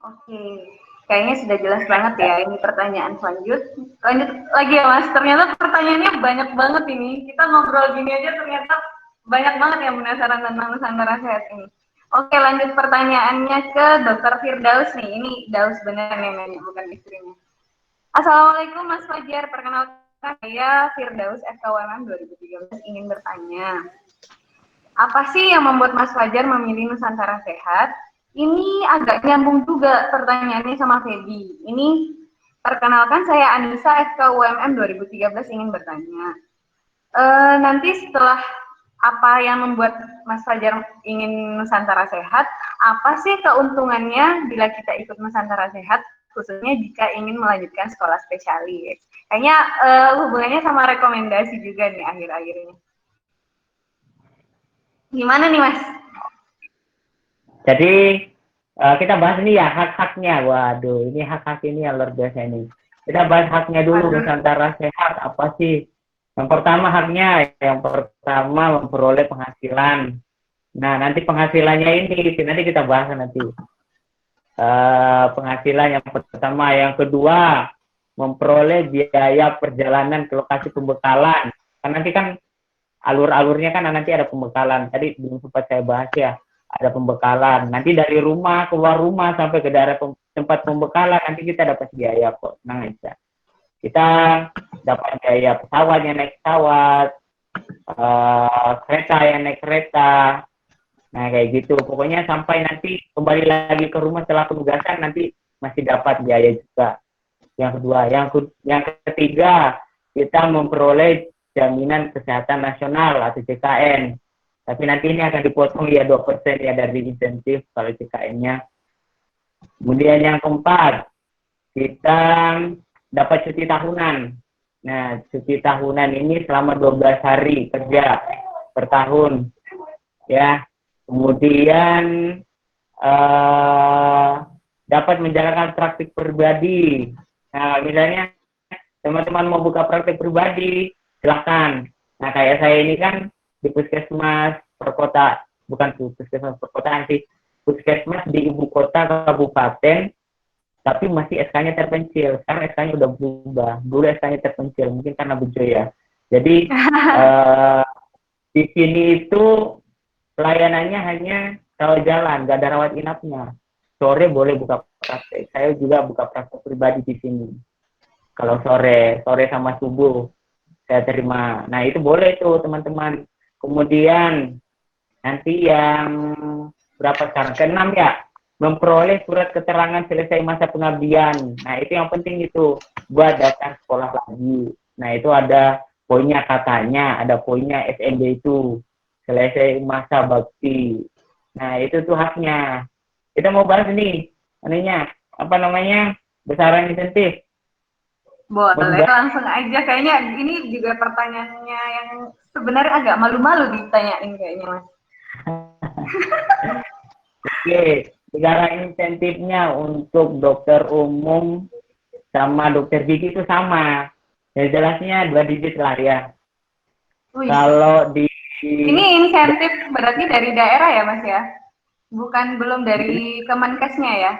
Oke, kayaknya sudah jelas banget ya ini pertanyaan lanjut lagi ya Mas, ternyata pertanyaannya banyak banget ini, kita ngobrol gini aja ternyata banyak banget yang penasaran tentang Nusantara Sehat ini. Oke, lanjut pertanyaannya ke Dokter Firdaus nih, ini Daus beneran yang nanya, bukan istrinya. Assalamualaikum Mas Fajar, perkenalkan saya Firdaus FKWM 2013 ingin bertanya, apa sih yang membuat Mas Fajar memilih Nusantara Sehat? Ini agak nyambung juga pertanyaannya sama Feby. Ini perkenalkan saya Anissa FKUMM 2013 ingin bertanya. Nanti setelah apa yang membuat Mas Fajar ingin Nusantara Sehat, apa sih keuntungannya bila kita ikut Nusantara Sehat, khususnya jika ingin melanjutkan sekolah spesialis? Kayaknya hubungannya sama rekomendasi juga nih akhir-akhir ini. Gimana nih Mas? Jadi kita bahas ini ya hak-haknya. Waduh, ini hak-hak ini yang luar biasa ini. Kita bahas haknya dulu Nusantara Sehat apa sih? Yang pertama haknya, yang pertama memperoleh penghasilan. Nah, nanti penghasilannya ini nanti kita bahas nanti. Penghasilan yang pertama, yang kedua memperoleh biaya perjalanan ke lokasi pembekalan. Karena nanti kan alur-alurnya kan nanti ada pembekalan. Tadi belum sempat saya bahas ya, ada pembekalan. Nanti dari rumah keluar rumah sampai ke daerah tempat pembekalan nanti kita dapat biaya kok, tenang aja. Kita dapat biaya pesawat yang naik pesawat, kereta yang naik kereta. Nah kayak gitu. Pokoknya sampai nanti kembali lagi ke rumah setelah penugasan nanti masih dapat biaya juga. Yang kedua, yang ketiga kita memperoleh jaminan kesehatan nasional atau JKN. Tapi nanti ini akan dipotong ya 2% ya dari insentif kalau JKN-nya. Kemudian yang keempat, kita dapat cuti tahunan. Nah, cuti tahunan ini selama 12 hari kerja per tahun. Ya. Kemudian dapat menjalankan praktik pribadi. Nah, misalnya teman-teman mau buka praktik pribadi, silahkan. Nah, kayak saya ini kan di puskesmas perkota, bukan puskesmas perkotaan sih, puskesmas di ibu kota kabupaten, tapi masih SK-nya terpencil. Sekarang SK-nya udah berubah. Dulu SK-nya terpencil, mungkin karena bejo ya. Jadi di sini itu pelayanannya hanya rawat jalan, nggak ada rawat inapnya. Sore boleh buka praktek. Saya juga buka praktek pribadi di sini. Kalau sore sama subuh saya terima. Nah itu boleh tuh teman-teman. Kemudian nanti yang berapa sekarang? Keenam ya, memperoleh surat keterangan selesai masa pengabdian. Nah itu yang penting itu buat daftar sekolah lagi. Nah itu ada poinnya katanya, ada poinnya SMB itu selesai masa bakti. Nah itu tuh haknya. Kita mau bahas nih, apa namanya besaran insentif. Boleh, langsung aja. Kayaknya ini juga pertanyaannya yang sebenarnya agak malu-malu ditanyain kayaknya, Mas. Oke, besaran insentifnya untuk dokter umum sama dokter gigi itu sama. Ya jelasnya 2 digit lah ya. Kalau di ini insentif berarti dari daerah ya, Mas ya? Belum dari Kemenkesnya ya?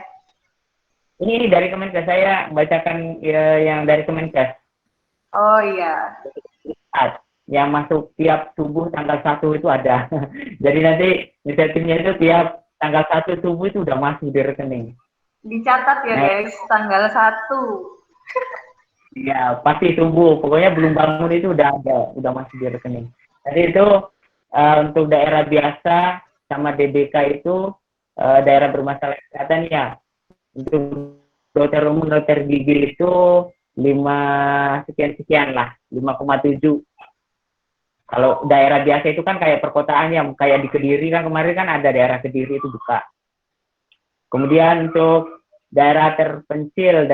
Ini dari Kemenkes, saya bacakan ya, yang dari Kemenkes. Oh iya. Yang masuk tiap subuh tanggal 1 itu ada. Jadi nanti insentifnya itu tiap tanggal 1 subuh itu udah masuk di rekening. Dicatat ya guys, tanggal 1. Ya, pasti subuh. Pokoknya belum bangun itu udah ada, udah masuk di rekening. Jadi itu untuk daerah biasa sama DBK itu daerah bermasalah kesehatan ya. Untuk dokter umum, dokter gigi itu 5 sekian lah, 5,7. Kalau daerah biasa itu kan kayak perkotaan yang kayak di Kediri kan kemarin kan ada daerah Kediri itu buka. Kemudian untuk daerah terpencil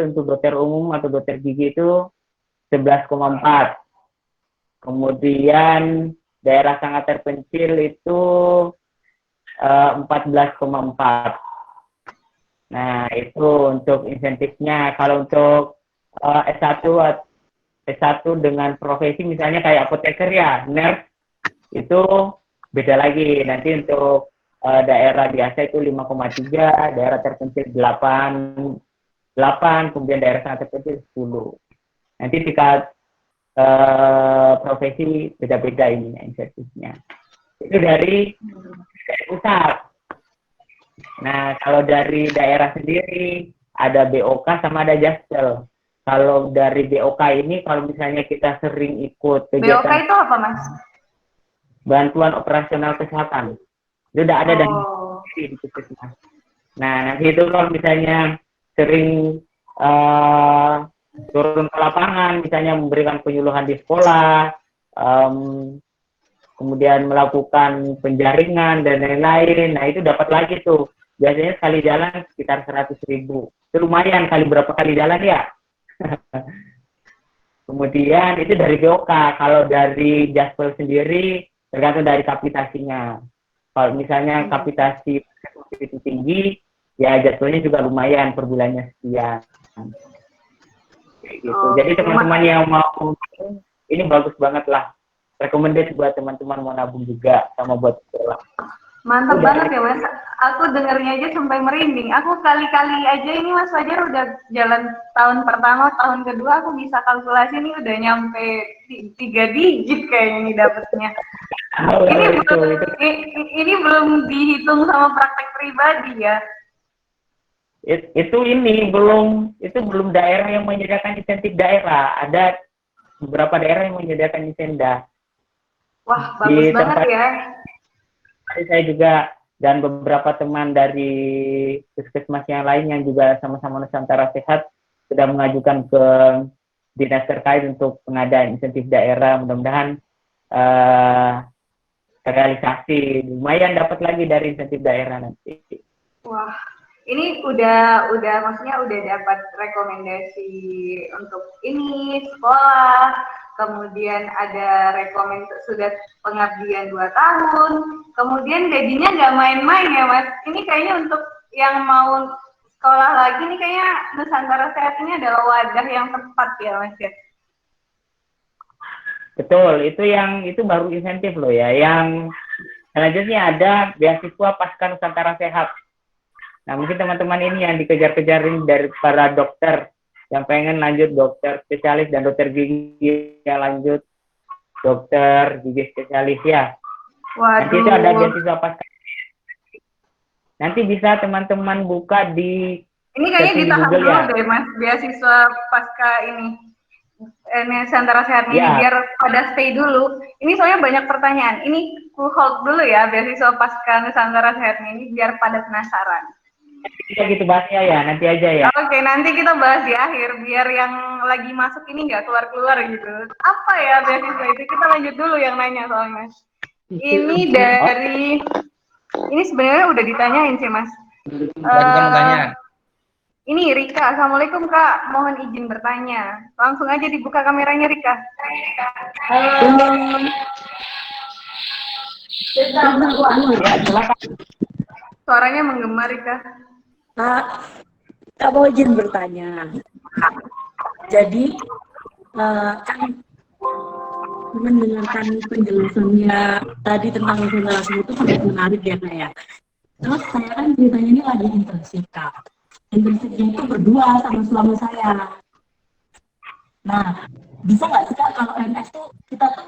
untuk dokter umum atau dokter gigi itu 11,4. Kemudian daerah sangat terpencil itu 14,4. Nah, itu untuk insentifnya. Kalau untuk S1 dengan profesi misalnya kayak apoteker ya, nurse, itu beda lagi. Nanti untuk daerah biasa itu 5,3, daerah terpencil 8, kemudian daerah sangat terpencil 10. Nanti tingkat profesi beda-beda ini insentifnya. Itu dari pusat. Nah, kalau dari daerah sendiri ada BOK sama ada Jaksel. Kalau dari BOK ini, kalau misalnya kita sering ikut BOK kegiatan itu apa, Mas? bantuan operasional kesehatan, itu udah ada dan Oh. di puskesmas. Nah, nanti itu kalau misalnya sering turun ke lapangan, misalnya memberikan penyuluhan di sekolah, kemudian melakukan penjaringan dan lain-lain, nah itu dapat lagi tuh. Biasanya sekali jalan sekitar 100.000. Itu lumayan, kali berapa kali jalan ya. Kemudian itu dari BOK. Kalau dari Jaspel sendiri tergantung dari kapitasinya. Kalau misalnya kapitasi itu tinggi, ya Jaspelnya juga lumayan per bulannya sekian. Gitu. Jadi teman-teman yang mau ini bagus banget lah. Rekomendasi buat teman-teman mau nabung juga sama buat sekolah. Mantap banget ya, Mas. Aku dengarnya aja sampai merinding. Aku kali-kali aja ini Mas Fajar udah jalan tahun pertama, tahun kedua aku bisa kalkulasi ini udah nyampe 3 digit kayaknya nih dapetnya. Ini belum dihitung sama praktek pribadi ya. Itu belum daerah yang menyediakan insentif daerah. Ada beberapa daerah yang menyediakan insentif. Wah, bagus banget ya. Saya juga dan beberapa teman dari puskesmas yang lain yang juga sama-sama Nusantara Sehat sudah mengajukan ke dinas terkait untuk pengadaan insentif daerah. Mudah-mudahan terrealisasi, lumayan dapat lagi dari insentif daerah nanti. Wah, ini udah maksudnya udah dapat rekomendasi untuk ini sekolah, kemudian ada sudah pengabdian 2 tahun, kemudian gajinya nggak main-main ya Mas. Ini kayaknya untuk yang mau sekolah lagi nih kayaknya Nusantara Sehat ini adalah wadah yang tepat ya Mas ya. Betul, itu baru insentif loh ya. Yang selanjutnya ada beasiswa pasca Nusantara Sehat. Nah, mungkin teman-teman ini yang dikejar-kejarin dari para dokter yang pengen lanjut dokter spesialis dan dokter gigi yang lanjut dokter gigi spesialis ya. Waduh. Nanti itu ada beasiswa pasca. Nanti bisa teman-teman buka di ini kayaknya ditahan dulu ya. Deh Mas, beasiswa pasca ini Nusantara Sehat ini ya. Biar pada stay dulu. Ini soalnya banyak pertanyaan. Ini hold dulu ya beasiswa pasca Nusantara Sehat ini biar pada penasaran. Kita gitu bahasnya ya, nanti aja ya. Oke, nanti kita bahas di akhir, biar yang lagi masuk ini nggak keluar-keluar gitu. Apa ya beasiswa itu? Kita lanjut dulu yang nanya soalnya. Ini dari, ini sebenarnya udah ditanyain sih Mas. Ini Rika, Assalamualaikum Kak, mohon izin bertanya. Langsung aja dibuka kameranya Rika. Halo. Suaranya menggema Rika. Kak mau izin bertanya. Jadi kan mendengarkan penjelasannya tadi tentang generasi itu sangat menarik ya Kak ya. Terus saya kan ceritanya ini lagi intensif Kak. Intensifnya itu berdua sama suami saya. Nah, bisa nggak sih Kak kalau NS tuh kita tuh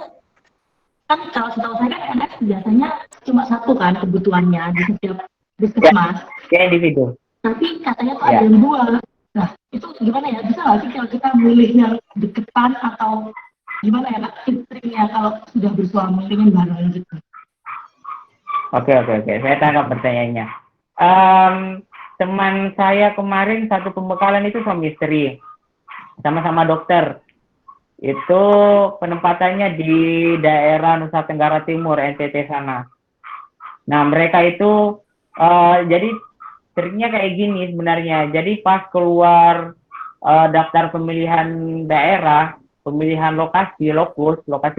kan kalau setahu saya kan NS biasanya cuma satu kan kebutuhannya di setiap puskesmas. Ya, individu. Tapi katanya tuh ada yang 2. Nah, itu gimana ya? Bisa nggak sih kalau kita milih yang deketan atau gimana ya Kak? Triknya kalau sudah bersuami ingin bareng gitu. Oke. Saya tangkap pertanyaannya. Teman saya kemarin satu pembekalan itu suami istri. Sama-sama dokter. Itu penempatannya di daerah Nusa Tenggara Timur, NTT sana. Nah, mereka itu jadi triknya kayak gini sebenarnya. Jadi pas keluar daftar pemilihan daerah, pemilihan lokasi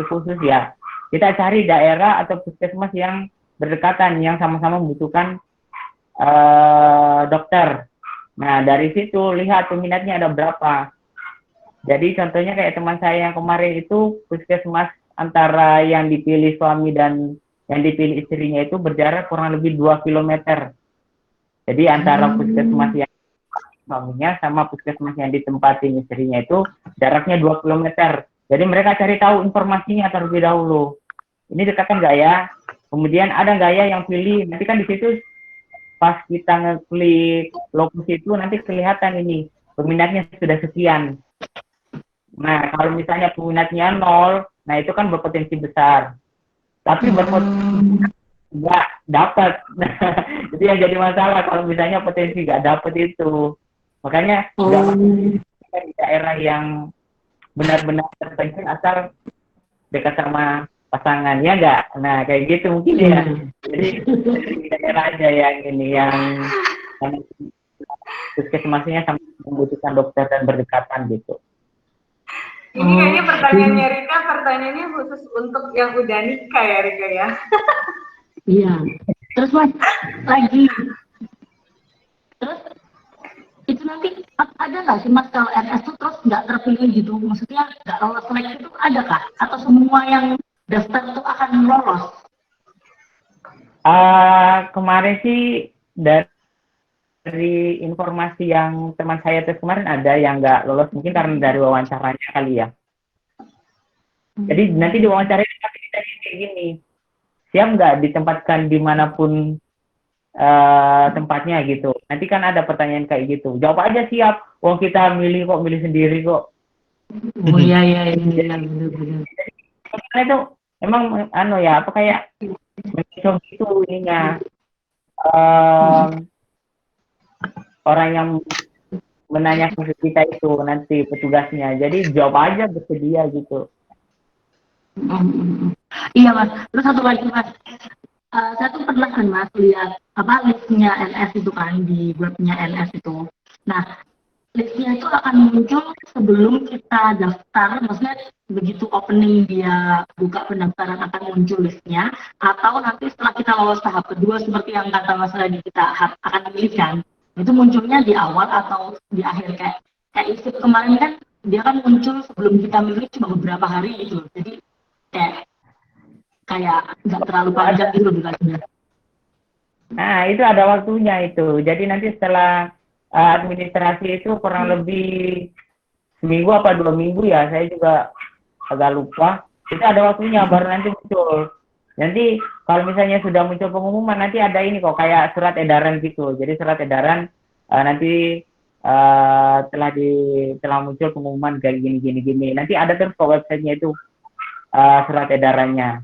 khusus ya, kita cari daerah atau puskesmas yang berdekatan, yang sama-sama membutuhkan dokter. Nah, dari situ lihat peminatnya ada berapa. Jadi contohnya kayak teman saya yang kemarin itu puskesmas antara yang dipilih suami dan yang dipilih istrinya itu berjarak kurang lebih 2 kilometer. Jadi antara puskesmas yang suaminya sama puskesmas yang ditempatin istrinya itu jaraknya 2 kilometer. Jadi mereka cari tahu informasinya terlebih dahulu. Ini dekatan nggak ya? Kemudian ada nggak ya yang pilih? Nanti kan di situ pas kita ngeklik lokasi itu nanti kelihatan ini peminatnya sudah sekian. Nah kalau misalnya peminatnya 0, nah itu kan berpotensi besar. Tapi berpotensi nggak dapat. Itu yang jadi masalah kalau misalnya potensi nggak dapat itu. Makanya di daerah yang benar-benar terpencil asal dekat sama pasangannya nggak. Nah kayak gitu mungkin ya. Jadi di daerah aja yang ini yang puskesmasnya sampai membutuhkan dokter dan berdekatan gitu. Ini kayaknya pertanyaannya Rika, pertanyaannya khusus untuk yang udah nikah ya Rika ya. Iya. Terus Mas, lagi. Terus itu nanti ada nggak sih Mas kalau RS itu terus nggak terpilih gitu? Maksudnya nggak lolos seleksi itu ada kah? Atau semua yang daftar itu akan lolos? Kemarin sih dari informasi yang teman saya tes kemarin ada yang nggak lolos mungkin karena dari wawancaranya kali ya. Jadi nanti di wawancara kita kayak gini, siap nggak ditempatkan dimanapun tempatnya gitu. Nanti kan ada pertanyaan kayak gitu. Jawab aja siap. Oh kita milih sendiri kok. Oh iya benar. Karena itu emang ya apa kayak mencoba itu ininya orang yang menanyakan ke kita itu nanti petugasnya. Jadi jawab aja bersedia gitu. Iya Mas. Terus satu lagi Mas. Saya tuh pernah kan Mas lihat listnya LS itu kan di webnya LS itu. Nah, listnya itu akan muncul sebelum kita daftar, maksudnya begitu opening dia buka pendaftaran akan muncul listnya, atau nanti setelah kita lolos tahap kedua seperti yang kata Mas tadi kita akan memilihkan, itu munculnya di awal atau di akhir kayak ISIP kemarin kan dia kan muncul sebelum kita milih cuma beberapa hari gitu, jadi kayak nggak terlalu panjang gitu durasinya. Nah itu ada waktunya itu, jadi nanti setelah administrasi itu kurang lebih seminggu apa 2 minggu ya, saya juga agak lupa. Itu ada waktunya baru nanti muncul. Nanti kalau misalnya sudah muncul pengumuman nanti ada ini kok kayak surat edaran gitu. Jadi surat edaran nanti telah muncul pengumuman kayak gini. Nanti ada terus ke websitenya itu surat edarannya.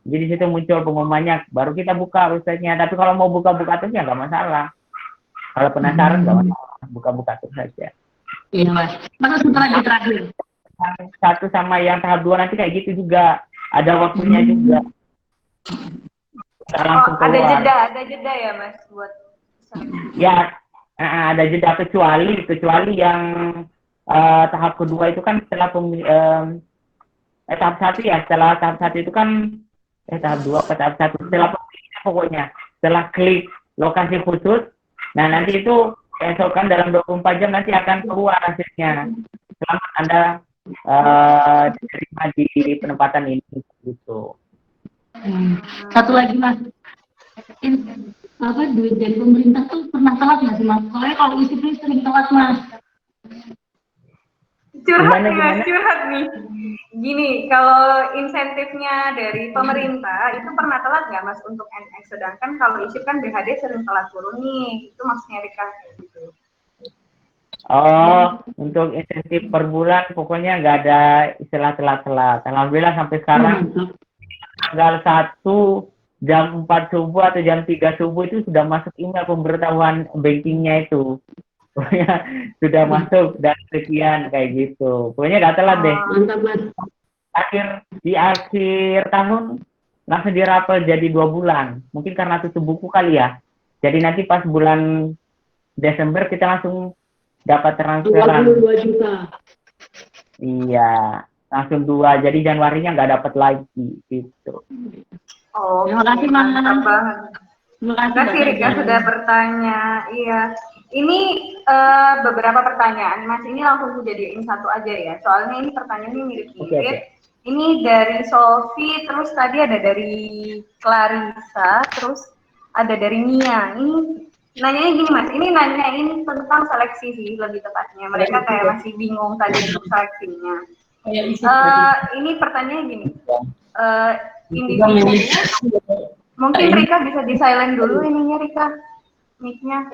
Jadi di situ muncul pengumumannya, baru kita buka websitenya. Tapi kalau mau buka-buka terus ya nggak masalah. Kalau penasaran nggak masalah, buka-buka terus saja. Iya Mas. Masa setelah terakhir? Satu sama yang tahap 2 nanti kayak gitu juga. Ada waktunya juga. Ada jeda ya Mas buat. Ya, ada jeda kecuali yang tahap kedua itu kan setelah tahap 1 ya. Setelah tahap 1 itu kan tahap 2 ke tahap 1 setelah pemilihan pokoknya. Setelah klik lokasi khusus, nah nanti itu esokan dalam 24 jam nanti akan keluar hasilnya. Selamat Anda diterima di penempatan ini gitu. Satu lagi Mas, duit dari pemerintah tuh pernah telat nggak sih Mas? Soalnya kalau ISIP ini sering telat Mas. Curhat nih. Gini, kalau insentifnya dari pemerintah itu pernah telat nggak Mas untuk NX? Sedangkan kalau ISIP kan BHD sering telat turun nih. Itu maksudnya Rika gitu. Oh, untuk insentif per bulan pokoknya nggak ada istilah telat-telat. Alhamdulillah sampai sekarang tanggal 1 jam 4 subuh atau jam 3 subuh itu sudah masuk email pemberitahuan bankingnya itu. Pokoknya sudah masuk dan sekian kayak gitu. Pokoknya nggak telat deh. Di akhir tahun langsung dirapel jadi 2 bulan. Mungkin karena tutup buku kali ya. Jadi nanti pas bulan Desember kita langsung dapat transferan. 22 juta. Iya, langsung 2. Jadi Januarinya nggak dapat lagi gitu. Oh, terima kasih mantap banget. Terima kasih Rika sudah bertanya. Iya. Ini beberapa pertanyaan Mas, ini langsung dijadiin satu aja ya. Soalnya ini pertanyaannya mirip-mirip. Ini dari Sofi, terus tadi ada dari Clarissa, terus ada dari Nia. Ini nanyanya gini Mas, ini nanyain tentang seleksi sih lebih tepatnya. Mereka kayak masih bingung tadi untuk seleksinya. Ini pertanyaannya gini, individu, mungkin Rika bisa di silent dulu ininya Rika, mic-nya.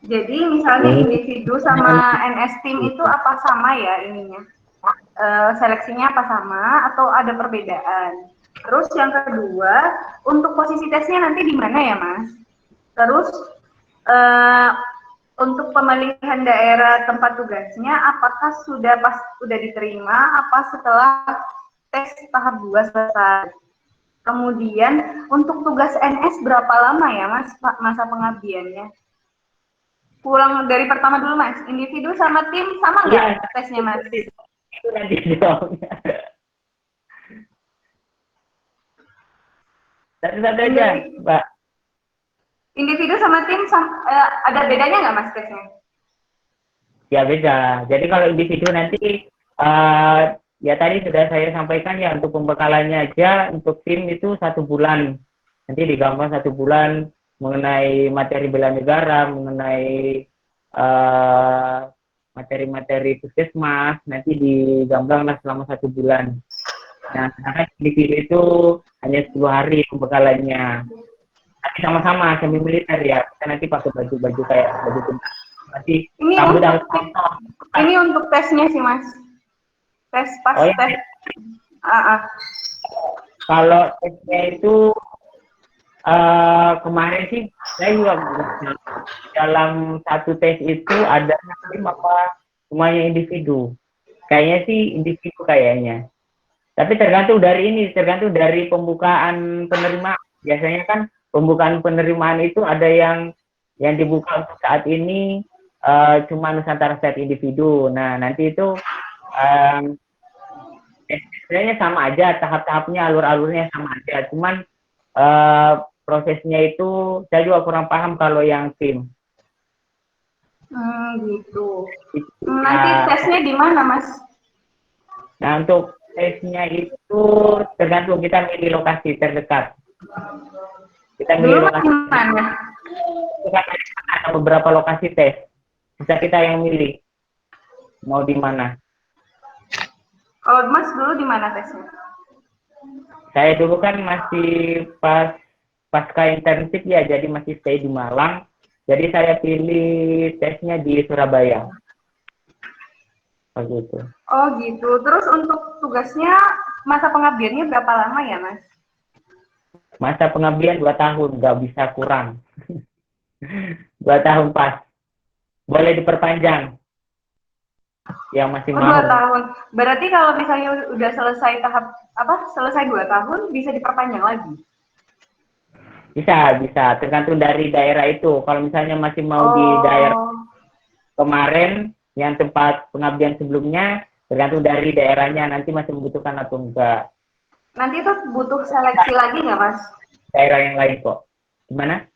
Jadi misalnya individu sama NS team itu apa sama ya ininya? Seleksinya apa sama atau ada perbedaan? Terus yang kedua, untuk posisi tesnya nanti di mana ya Mas? Terus untuk pemilihan daerah tempat tugasnya, apakah sudah diterima apa setelah tes tahap 2 selesai? Kemudian untuk tugas NS berapa lama ya Mas masa pengabdiannya? Pulang dari pertama dulu Mas, individu sama tim sama nggak tesnya Mas? Itu nanti jawabnya. Satu-satu aja, Mbak. Individu sama tim ada bedanya nggak Mas tesnya? Ya beda. Jadi kalau individu nanti ya tadi sudah saya sampaikan ya untuk pembekalannya aja untuk tim itu 1 bulan. Nanti digambar 1 bulan mengenai materi bela negara, mengenai materi-materi puskesmas, nanti digambarlah selama 1 bulan. Nah, sedangkan individu itu hanya 10 hari pembekalannya. Tapi sama-sama semi militer ya. Kita nanti pakai baju-baju kayak baju tentara. Nanti ini untuk tesnya sih Mas. Tes pas tes. Kalau tesnya itu kemarin sih saya juga dalam satu tes itu ada tim apa semuanya individu. Kayaknya sih individu kayaknya. Tapi tergantung dari pembukaan penerimaan. Biasanya kan pembukaan penerimaan itu ada yang dibuka untuk saat ini cuma Nusantara State individu. Nah, nanti itu sebenarnya sama aja, tahap-tahapnya, alur-alurnya sama aja. Cuman prosesnya itu saya juga kurang paham kalau yang tim. Gitu. Nanti tesnya di mana, Mas? Nah, untuk tesnya itu tergantung kita milih lokasi terdekat. Kita milih lokasi mana? Ada beberapa lokasi tes. Bisa kita yang milih mau di mana. Kalau Mas dulu di mana tesnya? Saya dulu kan masih pasca internship ya, jadi masih stay di Malang. Jadi saya pilih tesnya di Surabaya. Begitu. Oh gitu. Terus untuk tugasnya masa pengabdiannya berapa lama ya Mas? Masa pengabdian 2 tahun, nggak bisa kurang. 2 tahun pas. Boleh diperpanjang. Yang masih mau. 2 tahun. Berarti kalau misalnya udah selesai selesai 2 tahun, bisa diperpanjang lagi? Bisa. Tergantung dari daerah itu. Kalau misalnya masih mau di daerah kemarin, yang tempat pengabdian sebelumnya, tergantung dari daerahnya, nanti masih membutuhkan atau enggak. Nanti itu butuh seleksi lagi nggak, Mas? Daerah yang lain kok. Gimana?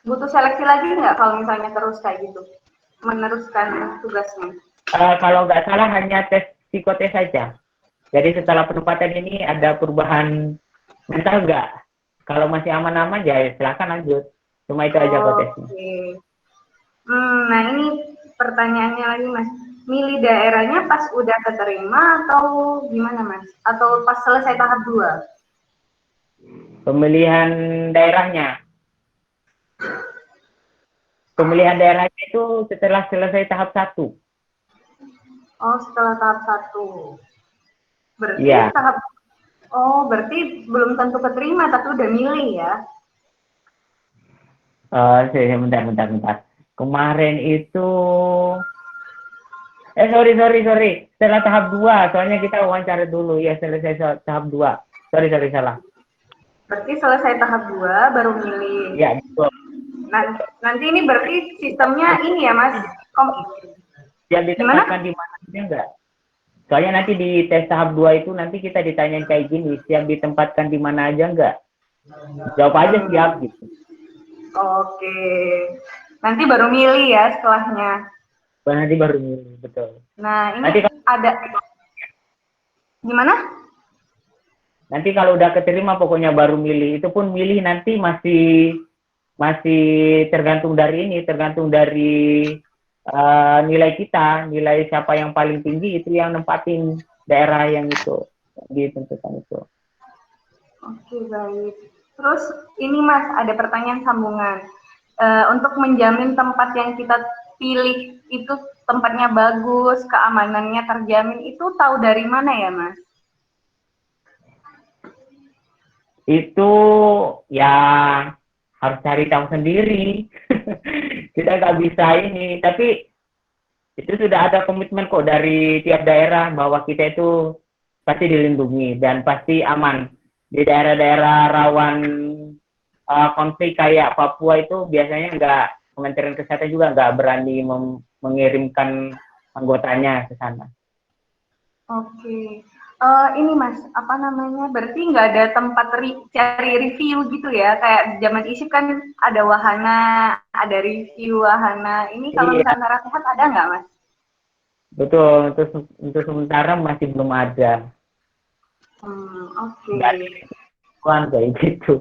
Butuh seleksi lagi nggak kalau misalnya terus kayak gitu? Meneruskan tugasnya? Kalau nggak salah hanya tes psikotes saja. Jadi setelah penempatan ini ada perubahan mental nggak? Kalau masih aman-aman ya silakan lanjut. Cuma itu aja kok tesnya. Nah ini pertanyaannya lagi Mas. Milih daerahnya pas udah keterima atau gimana Mas? Atau pas selesai tahap 2? Pemilihan daerahnya. Pemilihan daerahnya itu setelah selesai tahap 1. Oh, setelah tahap 1. Berarti ya. Berarti belum tentu keterima, tapi udah milih ya? Bentar. Kemarin itu... sorry. Setelah tahap 2, soalnya kita wawancara dulu. Ya, selesai tahap 2. Sorry, salah. Berarti selesai tahap 2, baru milih. Ya, betul. Nanti ini berarti sistemnya ini ya, Mas? Yang ditempatkan di mana aja enggak? Soalnya nanti di tes tahap 2 itu nanti kita ditanyain kayak gini, siap ditempatkan di mana aja enggak? Jawab aja siap gitu. Oke. Nanti baru milih ya setelahnya. Nanti baru milih, betul. Nah, ini nanti ada Gimana? Nanti kalau udah keterima pokoknya baru milih. Itu pun milih nanti masih tergantung dari ini, tergantung dari nilai kita, nilai siapa yang paling tinggi itu yang nempatin daerah yang itu ditentukan itu. Oke, baik. Terus ini Mas, ada pertanyaan sambungan. Untuk menjamin tempat yang kita pilih itu tempatnya bagus, keamanannya terjamin, itu tahu dari mana ya Mas? Itu ya harus cari tahu sendiri. Kita nggak bisa ini, tapi itu sudah ada komitmen kok dari tiap daerah bahwa kita itu pasti dilindungi dan pasti aman. Di daerah-daerah rawan konflik kayak Papua itu biasanya nggak, Kementerian Kesehatan juga nggak berani mengirimkan anggotanya ke sana. Oke. Ini Mas, apa namanya? Berarti nggak ada tempat cari review gitu ya? Kayak zaman ISIP kan ada wahana, ada review wahana. Ini kalau Iya, Nusantara Sehat ada nggak Mas? betul. Untuk sementara masih belum ada. Oke. Nggak ada reviewan kayak gitu.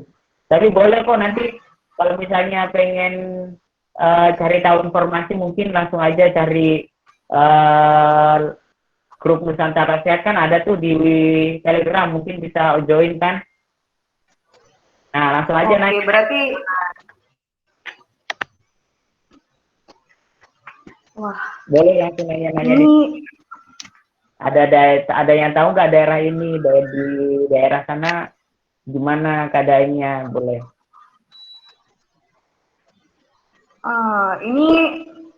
Tapi boleh kok nanti kalau misalnya pengen cari tahu informasi mungkin langsung aja cari grup Nusantara Sehat kan ada tuh di Telegram, mungkin bisa join kan. Nah, langsung aja Oke, berarti wah, boleh langsung nanya-nanya. ini Ada yang tahu nggak daerah ini, di daerah sana gimana keadaannya, boleh. ini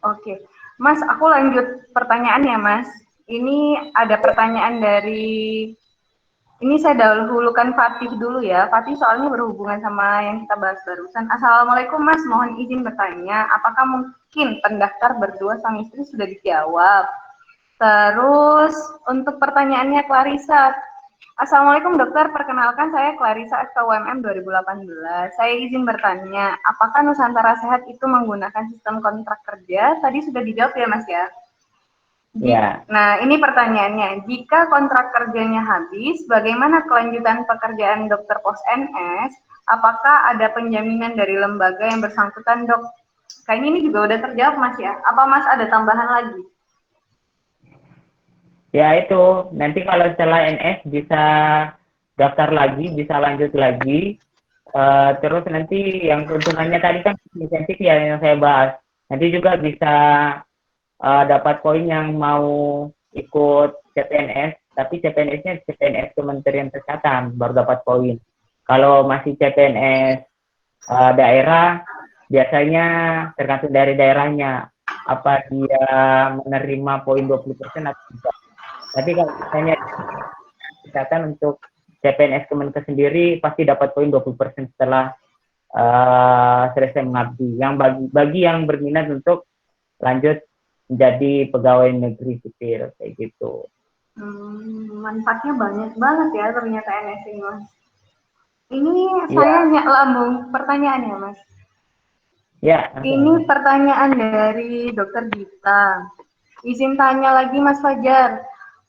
oke. Mas, aku lanjut pertanyaan ya Mas. Ini ada pertanyaan dari, ini saya dahulukan Fatih dulu ya. Fatih soalnya berhubungan sama yang kita bahas barusan. Assalamualaikum Mas, mohon izin bertanya, apakah mungkin pendaftar berdua sang istri sudah dijawab? Terus untuk pertanyaannya Clarissa. Assalamualaikum dokter, perkenalkan saya Clarissa SKUMM 2018. Saya izin bertanya, apakah Nusantara Sehat itu menggunakan sistem kontrak kerja? Tadi sudah dijawab ya Mas ya? Ya. Nah, ini pertanyaannya. Jika kontrak kerjanya habis, bagaimana kelanjutan pekerjaan dokter pos NS? Apakah ada penjaminan dari lembaga yang bersangkutan, dok? Kayaknya ini juga udah terjawab, Mas ya. Apa Mas ada tambahan lagi? Ya itu, nanti kalau setelah NS bisa daftar lagi, bisa lanjut lagi. Terus nanti yang keuntungannya tadi kan insentif ya yang saya bahas. Nanti juga bisa dapat poin yang mau ikut CPNS, tapi CPNS-nya CPNS Kementerian Kesehatan baru dapat poin. Kalau masih CPNS daerah, biasanya tergantung dari daerahnya, apa dia menerima poin 20% atau tidak. Tapi kalau misalnya kesehatan untuk CPNS Kemenkes sendiri pasti dapat poin 20% setelah selesai mengabdi. Yang bagi yang berminat untuk lanjut menjadi pegawai negeri sipil kayak gitu. Manfaatnya banyak banget ya ternyata NS ini Mas. Ini saya lambung pertanyaan ya Mas. Ya. Ini pertanyaan dari Dokter Dita. Izin tanya lagi Mas Fajar.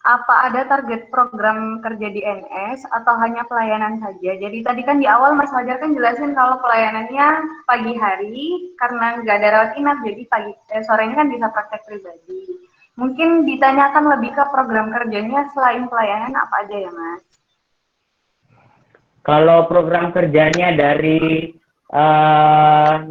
Apa ada target program kerja di NS atau hanya pelayanan saja? Jadi tadi kan di awal Mas Fajar kan jelasin kalau pelayanannya pagi hari karena nggak ada rawat inap, jadi sorenya kan bisa praktek pribadi. Mungkin ditanyakan lebih ke program kerjanya selain pelayanan apa aja ya Mas? Kalau program kerjanya dari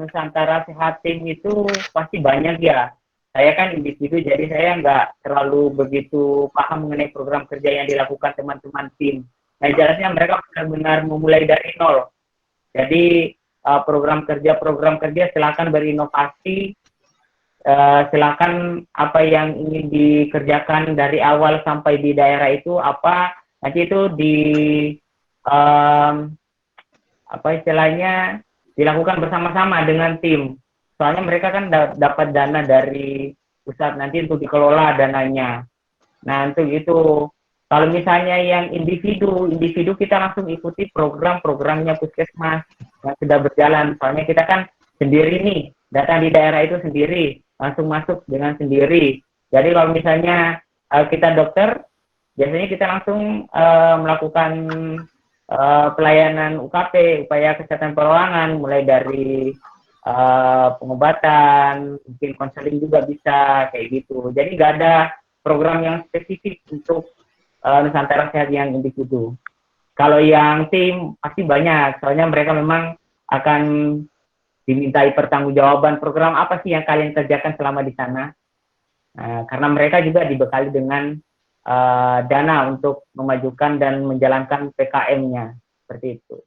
Nusantara Sehat Tim itu pasti banyak ya. Saya kan individu, jadi saya nggak terlalu begitu paham mengenai program kerja yang dilakukan teman-teman tim. Nah, jelasnya mereka benar-benar memulai dari nol. Jadi program kerja silakan berinovasi, silakan apa yang ingin dikerjakan dari awal sampai di daerah itu apa, nanti itu apa istilahnya dilakukan bersama-sama dengan tim. Soalnya mereka kan dapat dana dari pusat nanti untuk dikelola dananya. Nah, untuk itu kalau misalnya yang individu kita langsung ikuti program-programnya Puskesmas yang sudah berjalan. Soalnya kita kan sendiri nih, datang di daerah itu sendiri, langsung masuk dengan sendiri. Jadi kalau misalnya kita dokter, biasanya kita langsung melakukan pelayanan UKP, upaya kesehatan perorangan, mulai dari pengobatan, mungkin konseling juga bisa kayak gitu. Jadi nggak ada program yang spesifik untuk Nusantara Sehat yang individu. Kalau yang tim pasti banyak, soalnya mereka memang akan dimintai pertanggungjawaban program apa sih yang kalian kerjakan selama di sana. Karena mereka juga dibekali dengan dana untuk memajukan dan menjalankan PKM-nya, seperti itu.